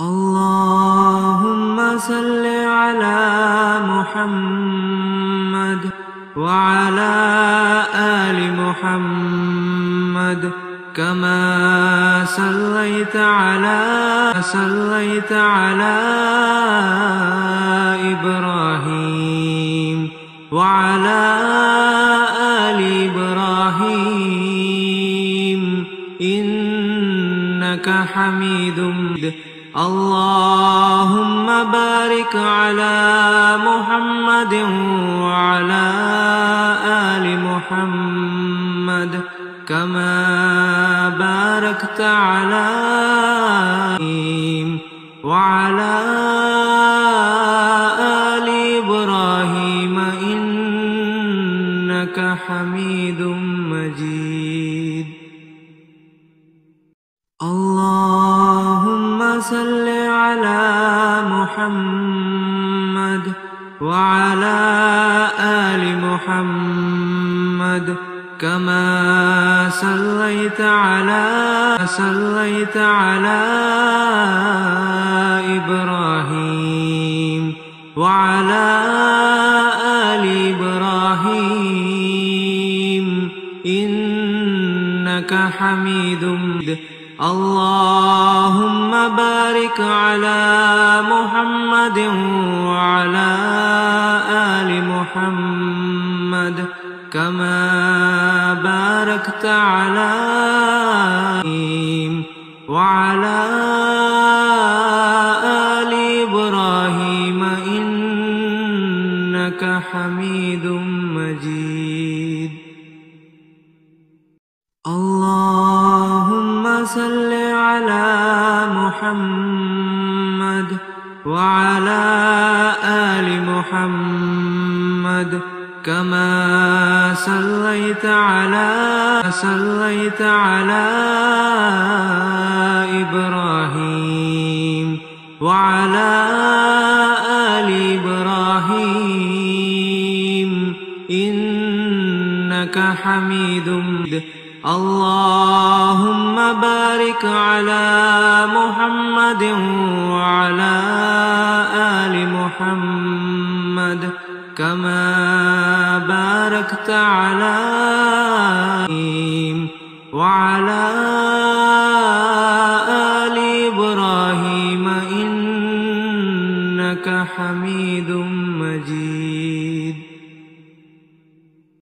اللهم صل على محمد وعلى آل محمد كما صليت على إبراهيم وعلى آل إبراهيم إنك حميد مجيد. اللهم بارك على محمد وعلى آل محمد كما باركت على إبراهيم وعلى آل إبراهيم إنك حميد مجيد. اللهم صل على محمد وعلى آل محمد كما صليت على إبراهيم وعلى آل إبراهيم إنك حميد مجيد. اللهم بارك على محمد وعلى آل محمد كما باركت على إبراهيم وعلى آل إبراهيم إنك حميد مجيد. اللهم صل على محمد وعلى آل محمد كما صليت على إبراهيم وعلى آل إبراهيم إنك حميد مجيد. اللهم بارك على محمد وعلى آل محمد كما باركت على